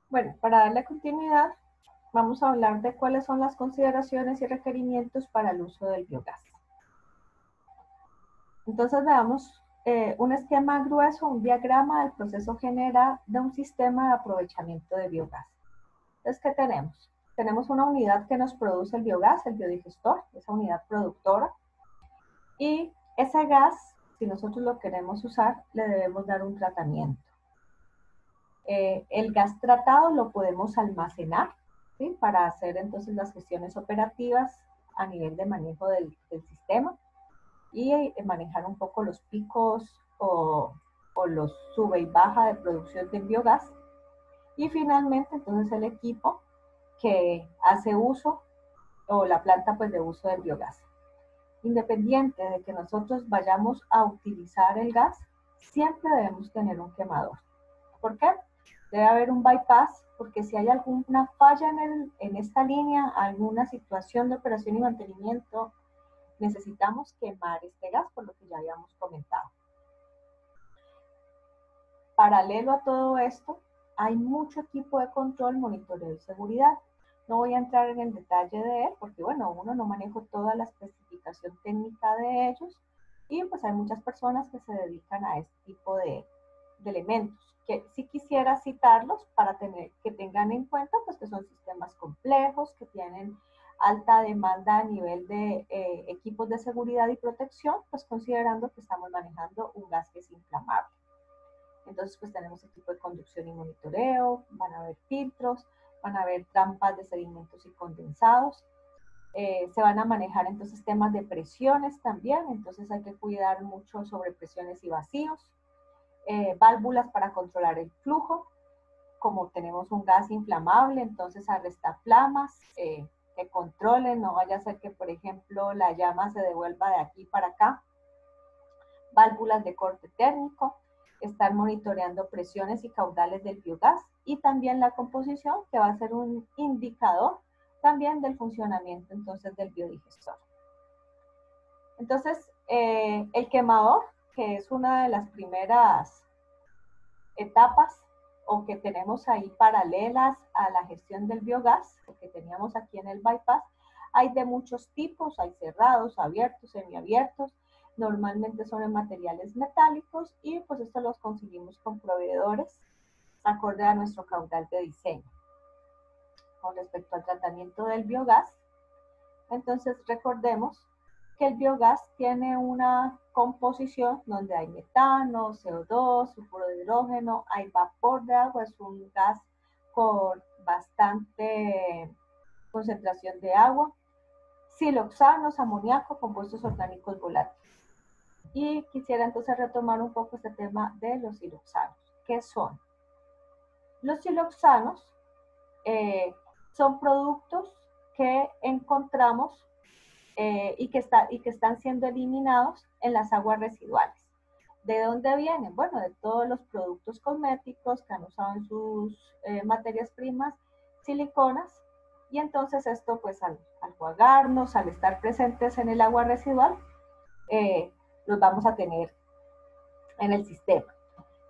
Bueno, para darle continuidad, vamos a hablar de cuáles son las consideraciones y requerimientos para el uso del biogás. Entonces veamos un esquema grueso, un diagrama del proceso general de un sistema de aprovechamiento de biogás. Entonces, ¿qué tenemos? Tenemos una unidad que nos produce el biogás, el biodigestor, esa unidad productora, y ese gas, si nosotros lo queremos usar, le debemos dar un tratamiento. El gas tratado lo podemos almacenar, ¿sí? Para hacer entonces las gestiones operativas a nivel de manejo del sistema y manejar un poco los picos o los sube y baja de producción del biogás. Y finalmente entonces el equipo que hace uso o la planta pues de uso del biogás. Independiente de que nosotros vayamos a utilizar el gas, siempre debemos tener un quemador. ¿Por qué? Debe haber un bypass, porque si hay alguna falla en esta línea, alguna situación de operación y mantenimiento, necesitamos quemar este gas, por lo que ya habíamos comentado. Paralelo a todo esto, hay mucho equipo de control, monitoreo y seguridad. No voy a entrar en el detalle de él, porque bueno, uno no maneja toda la especificación técnica de ellos, y pues hay muchas personas que se dedican a este tipo de elementos, que sí quisiera citarlos para que tengan en cuenta pues que son sistemas complejos, que tienen alta demanda a nivel de equipos de seguridad y protección, pues considerando que estamos manejando un gas que es inflamable. Entonces, pues tenemos equipo de conducción y monitoreo, van a haber filtros, van a haber trampas de sedimentos y condensados. Se van a manejar entonces temas de presiones también, entonces hay que cuidar mucho sobre presiones y vacíos. Válvulas para controlar el flujo, como tenemos un gas inflamable, entonces arresta flamas, que controlen, no vaya a ser que, por ejemplo, la llama se devuelva de aquí para acá. Válvulas de corte térmico, estar monitoreando presiones y caudales del biogás y también la composición, que va a ser un indicador también del funcionamiento entonces del biodigestor. Entonces, el quemador, que es una de las primeras etapas o que tenemos ahí paralelas a la gestión del biogás, que teníamos aquí en el bypass, hay de muchos tipos, hay cerrados, abiertos, semiabiertos, normalmente son en materiales metálicos y pues esto los conseguimos con proveedores acorde a nuestro caudal de diseño. Con respecto al tratamiento del biogás, entonces recordemos que el biogás tiene una composición donde hay metano, CO2, sulfuro de hidrógeno, hay vapor de agua, es un gas con bastante concentración de agua, siloxanos, amoníaco, compuestos orgánicos volátiles. Y quisiera entonces retomar un poco este tema de los siloxanos. ¿Qué son? Los siloxanos son productos que encontramos y que están siendo eliminados en las aguas residuales. ¿De dónde vienen? Bueno, de todos los productos cosméticos que han usado en sus materias primas, siliconas, y entonces esto pues al jugarnos, al estar presentes en el agua residual, los vamos a tener en el sistema.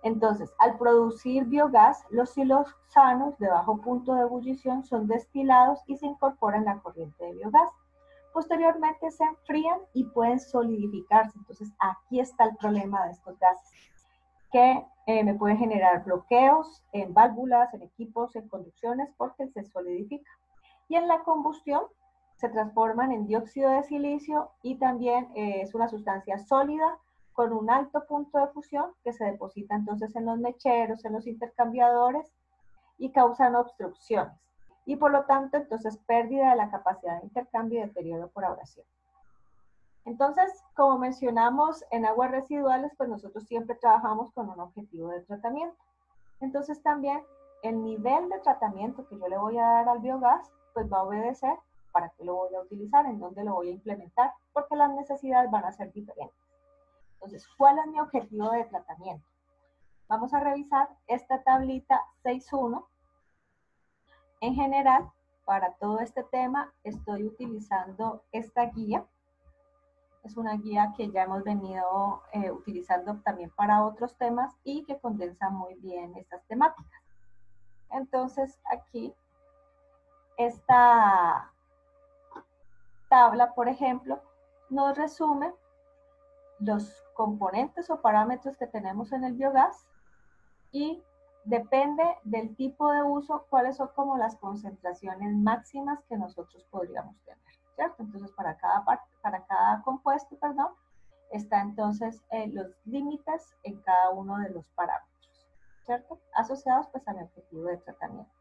Entonces, al producir biogás, los siloxanos de bajo punto de ebullición son destilados y se incorporan a la corriente de biogás. Posteriormente se enfrían y pueden solidificarse. Entonces, aquí está el problema de estos gases, que me pueden generar bloqueos en válvulas, en equipos, en conducciones, porque se solidifica. Y en la combustión se transforman en dióxido de silicio y también es una sustancia sólida con un alto punto de fusión que se deposita entonces en los mecheros, en los intercambiadores y causan obstrucciones. Y por lo tanto, entonces, pérdida de la capacidad de intercambio y deterioro por abrasión. Entonces, como mencionamos en aguas residuales, pues nosotros siempre trabajamos con un objetivo de tratamiento. Entonces también el nivel de tratamiento que yo le voy a dar al biogás, pues va a obedecer para qué lo voy a utilizar, en dónde lo voy a implementar, porque las necesidades van a ser diferentes. Entonces, ¿cuál es mi objetivo de tratamiento? Vamos a revisar esta tablita 6.1. En general, para todo este tema, estoy utilizando esta guía. Es una guía que ya hemos venido utilizando también para otros temas y que condensa muy bien estas temáticas. entonces aquí esta tabla, por ejemplo, nos resume los componentes o parámetros que tenemos en el biogás y depende del tipo de uso, cuáles son como las concentraciones máximas que nosotros podríamos tener, ¿cierto? Entonces, para cada compuesto, perdón, está entonces los límites en cada uno de los parámetros, ¿cierto? Asociados pues al objetivo de tratamiento.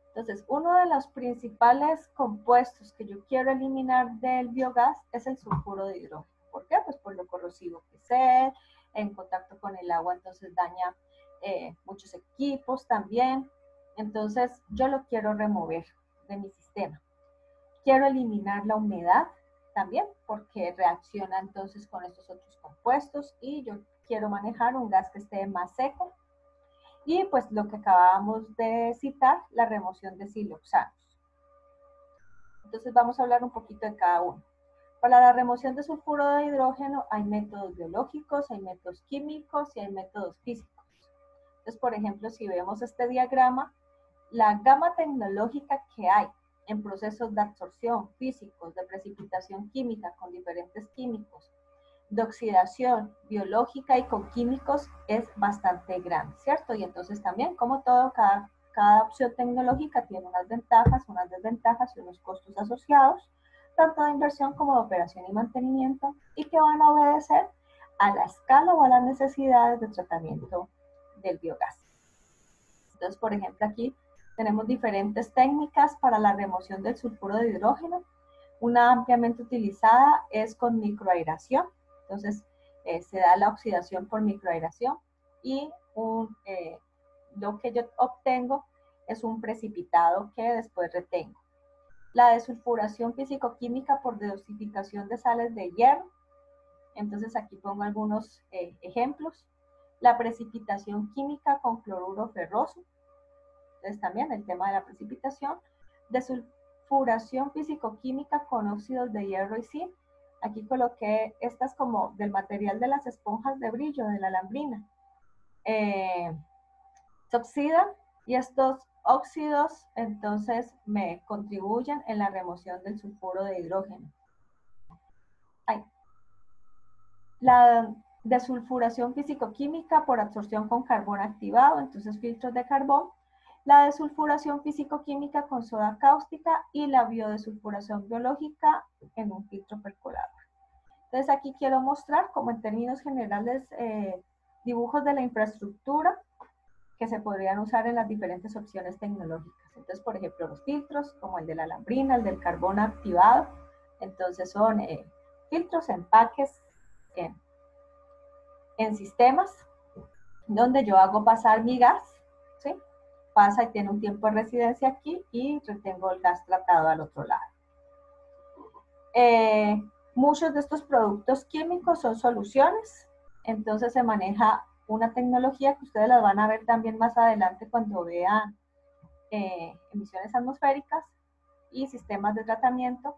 Entonces, uno de los principales compuestos que yo quiero eliminar del biogás es el sulfuro de hidrógeno. ¿Por qué? Pues por lo corrosivo que es, en contacto con el agua, entonces daña muchos equipos también. Entonces, yo lo quiero remover de mi sistema. Quiero eliminar la humedad también, porque reacciona entonces con estos otros compuestos y yo quiero manejar un gas que esté más seco. Y pues lo que acabamos de citar, la remoción de siloxanos. Entonces vamos a hablar un poquito de cada uno. Para la remoción de sulfuro de hidrógeno hay métodos biológicos, hay métodos químicos y hay métodos físicos. Entonces, por ejemplo, si vemos este diagrama, la gama tecnológica que hay en procesos de absorción físicos, de precipitación química con diferentes químicos, de oxidación biológica y con químicos es bastante grande, ¿cierto? Y entonces también, como todo, cada opción tecnológica tiene unas ventajas, unas desventajas y unos costos asociados, tanto de inversión como de operación y mantenimiento, y que van a obedecer a la escala o a las necesidades de tratamiento del biogás. Entonces, por ejemplo, aquí tenemos diferentes técnicas para la remoción del sulfuro de hidrógeno. Una ampliamente utilizada es con microaeración. Entonces, se da la oxidación por microaeración y lo que yo obtengo es un precipitado que después retengo. La desulfuración físico-química por dosificación de sales de hierro. Entonces, aquí pongo algunos ejemplos. La precipitación química con cloruro ferroso. Entonces, también el tema de la precipitación. Desulfuración físico-química con óxidos de hierro y zinc. Aquí coloqué estas como del material de las esponjas de brillo, de la alambrina. Se oxidan y estos óxidos entonces me contribuyen en la remoción del sulfuro de hidrógeno. La desulfuración físico-química por absorción con carbón activado, entonces filtros de carbón. La desulfuración físico-química con soda cáustica y la biodesulfuración biológica en un filtro percolador. Entonces aquí quiero mostrar como en términos generales dibujos de la infraestructura que se podrían usar en las diferentes opciones tecnológicas. Entonces, por ejemplo, los filtros como el de la alambrina, el del carbón activado, entonces son filtros, empaques en sistemas donde yo hago pasar mi gas, ¿sí? Pasa y tiene un tiempo de residencia aquí y retengo el gas tratado al otro lado. Muchos de estos productos químicos son soluciones, entonces se maneja una tecnología que ustedes las van a ver también más adelante cuando vean emisiones atmosféricas y sistemas de tratamiento.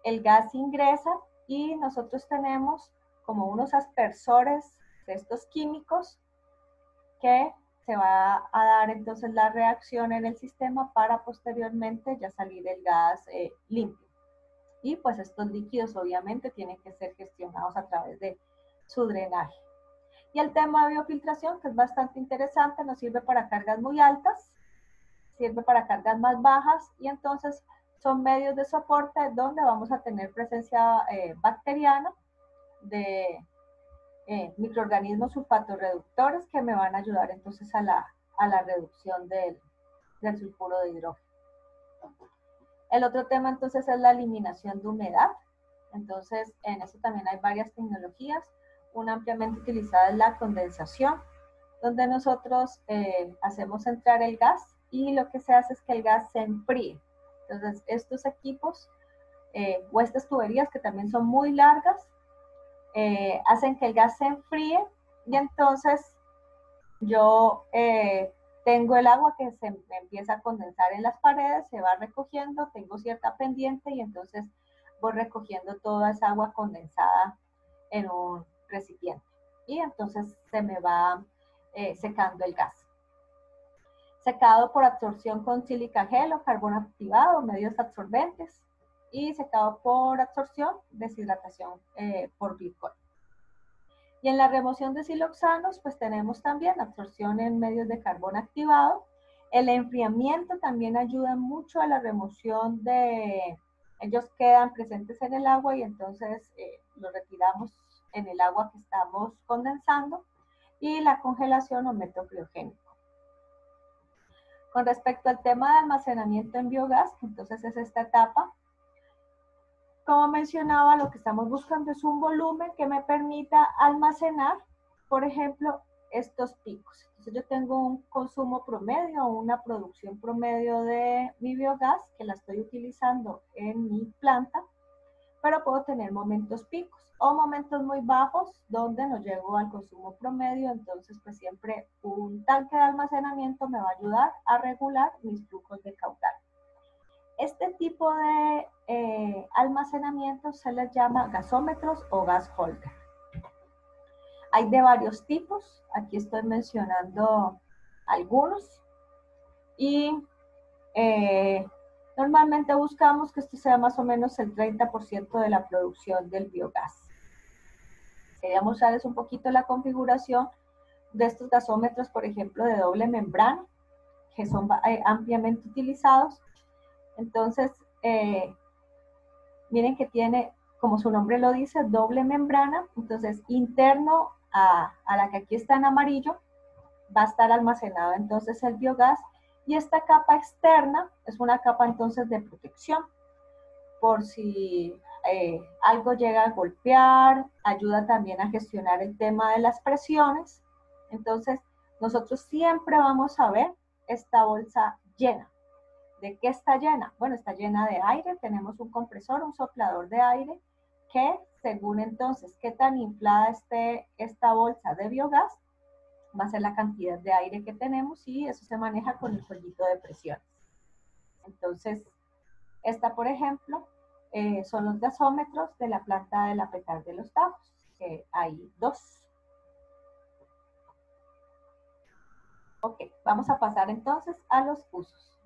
El gas ingresa y nosotros tenemos como unos aspersores de estos químicos que se va a dar entonces la reacción en el sistema para posteriormente ya salir el gas limpio. Y pues estos líquidos obviamente tienen que ser gestionados a través de su drenaje. Y el tema de biofiltración, que es bastante interesante, nos sirve para cargas muy altas, sirve para cargas más bajas y entonces son medios de soporte donde vamos a tener presencia bacteriana de microorganismos sulfatorreductores que me van a ayudar entonces a la reducción del sulfuro de hidrógeno. El otro tema entonces es la eliminación de humedad. Entonces en eso también hay varias tecnologías. Una ampliamente utilizada es la condensación, donde nosotros hacemos entrar el gas y lo que se hace es que el gas se enfríe. Entonces estos equipos o estas tuberías que también son muy largas hacen que el gas se enfríe y entonces yo tengo el agua que se empieza a condensar en las paredes, se va recogiendo, tengo cierta pendiente y entonces voy recogiendo toda esa agua condensada en un recipiente. y entonces se me va secando el gas. Secado por absorción con sílica gel o carbón activado, medios absorbentes, y secado por absorción, deshidratación por glicol. Y en la remoción de siloxanos, pues tenemos también absorción en medios de carbón activado. El enfriamiento también ayuda mucho a la remoción de, ellos quedan presentes en el agua y entonces los retiramos en el agua que estamos condensando. Y la congelación o método criogénico. Con respecto al tema de almacenamiento en biogás, entonces es esta etapa. Como mencionaba, lo que estamos buscando es un volumen que me permita almacenar, por ejemplo, estos picos. Entonces yo tengo un consumo promedio o una producción promedio de mi biogás que la estoy utilizando en mi planta, pero puedo tener momentos picos o momentos muy bajos donde no llego al consumo promedio. Entonces pues siempre un tanque de almacenamiento me va a ayudar a regular mis flujos de caudal. Este tipo de almacenamiento se les llama gasómetros o gas holder. Hay de varios tipos, aquí estoy mencionando algunos, y normalmente buscamos que esto sea más o menos el 30% de la producción del biogás. Quería mostrarles un poquito la configuración de estos gasómetros, por ejemplo, de doble membrana, que son ampliamente utilizados. Entonces, miren que tiene, como su nombre lo dice, doble membrana. Entonces, interno a la que aquí está en amarillo, va a estar almacenado entonces el biogás. Y esta capa externa es una capa entonces de protección, por si algo llega a golpear, ayuda también a gestionar el tema de las presiones. Entonces, nosotros siempre vamos a ver esta bolsa llena. ¿De qué está llena? Bueno, está llena de aire, tenemos un compresor, un soplador de aire, que según entonces qué tan inflada esté esta bolsa de biogás, va a ser la cantidad de aire que tenemos, y eso se maneja con el jueguito de presiones. Entonces, esta, por ejemplo, son los gasómetros de la planta de la Petar de los Tajos, que hay dos. Ok, vamos a pasar entonces a los usos.